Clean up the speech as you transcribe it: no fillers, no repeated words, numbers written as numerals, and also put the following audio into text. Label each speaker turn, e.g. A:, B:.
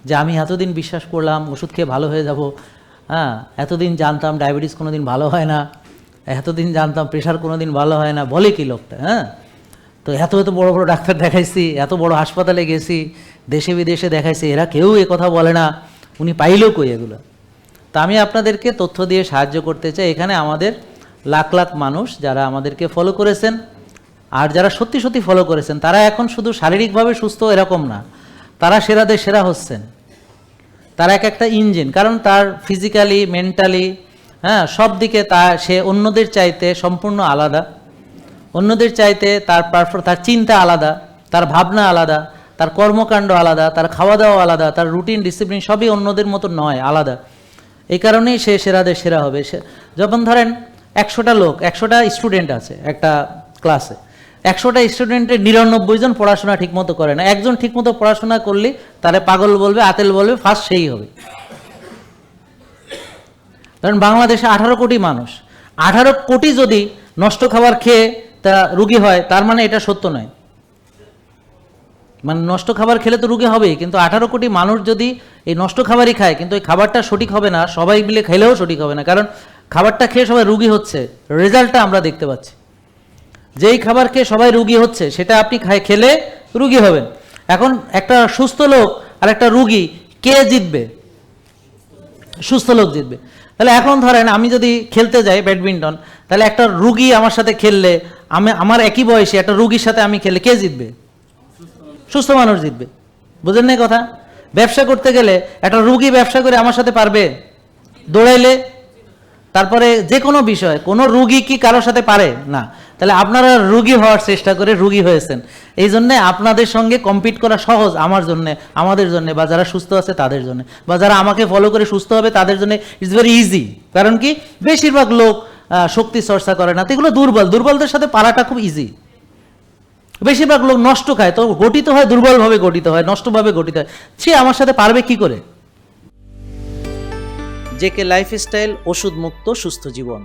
A: যে আমি এতদিন বিশ্বাস করলাম ওষুধ খেয়ে ভালো হয়ে যাব, হ্যাঁ, এতদিন জানতাম ডায়াবেটিস কোনো দিন ভালো হয় না, এতদিন জানতাম প্রেশার কোনো দিন ভালো হয় না, বলে কি লোকটা, হ্যাঁ। তো এত এত বড় বড় ডাক্তার দেখাইছি, এত বড় হাসপাতালে গেছি, দেশে বিদেশে দেখাইছি, এরা কেউ এ কথা বলে না, উনি পাইলেও কই এগুলো। তা আমি আপনাদেরকে তথ্য দিয়ে সাহায্য করতে চাই। এখানে আমাদের লাখ লাখ মানুষ যারা আমাদেরকে ফলো করেছেন, আর যারা সত্যি সত্যি ফলো করেছেন, তারা এখন শুধু শারীরিকভাবে সুস্থ এরকম না, তারা সেরাদের সেরা হচ্ছেন। তার এক একটা ইঞ্জিন, কারণ তার ফিজিক্যালি, মেন্টালি, হ্যাঁ, সব দিকে সে অন্যদের চাইতে সম্পূর্ণ আলাদা। অন্যদের চাইতে তার চিন্তা আলাদা, তার ভাবনা আলাদা, তার কর্মকাণ্ড আলাদা, তার খাওয়া দাওয়া আলাদা, তার রুটিন ডিসিপ্লিন সবই অন্যদের মতো নয়, আলাদা। এই কারণেই সে সেরাদের সেরা হবে। যখন ধরেন 100টা স্টুডেন্ট আছে একটা ক্লাসে, 100টা স্টুডেন্টের 99 জন পড়াশোনা ঠিকমতো করে না, একজন ঠিকমতো পড়াশোনা করলে তারে পাগল বলবে, আতেল বলবে, ফার্স্ট সেই হবে। কারণ বাংলাদেশে 18 কোটি মানুষ, 18 কোটি যদি নষ্ট খাবার খেয়ে তা রুগী হয়, তার মানে এটা সত্য নয়। মানে নষ্ট খাবার খেলে তো রুগী হবেই, কিন্তু 18 কোটি মানুষ যদি এই নষ্ট খাবারই খায়, কিন্তু এই খাবারটা সঠিক হবে না, সবাই মিলে খেলেও সঠিক হবে না, কারণ খাবারটা খেয়ে সবাই রুগী হচ্ছে, রেজাল্টটা আমরা দেখতে পাচ্ছি। যেই খাবার খেয়ে সবাই রুগী হচ্ছে সেটা আপনি খেলে রুগী হবেন। এখন একটা সুস্থ লোক আর একটা রুগী, কে জিতবে? সুস্থ লোক জিতবে। তাহলে এখন ধরেন আমি যদি খেলতে যাই ব্যাডমিন্টন, তাহলে একটা রুগী আমার সাথে খেললে, আমার একই বয়সী একটা রুগীর সাথে আমি খেলে কে জিতবে? সুস্থ মানুষ জিতবে। বুঝেন না কথা? ব্যবসা করতে গেলে একটা রুগী ব্যবসা করে আমার সাথে পারবে দৌড়াইলে? তারপরে যে কোনো বিষয়, কোনো রুগী কি কারোর সাথে পারে না? তাহলে আপনারা রুগী হওয়ার চেষ্টা করে রুগী হয়েছেন, এই জন্যে আপনাদের সঙ্গে কম্পিট করা সহজ আমার জন্যে, আমাদের জন্য, বা যারা সুস্থ আছে তাদের জন্য, বা যারা আমাকে ফলো করে সুস্থ হবে তাদের জন্য ইটস ভেরি ইজি। কারণ কি, বেশিরভাগ লোক শক্তি চর্চা করে না, তো এগুলো দুর্বলদের সাথে পারাটা খুব ইজি। বেশিরভাগ লোক নষ্ট খায়, তো গঠিত হয় দুর্বলভাবে, গঠিত হয় নষ্টভাবে, গঠিত হয়। সে আমার সাথে পারবে কি করে? জেকে লাইফস্টাইল, ওষুধ মুক্ত সুস্থ জীবন।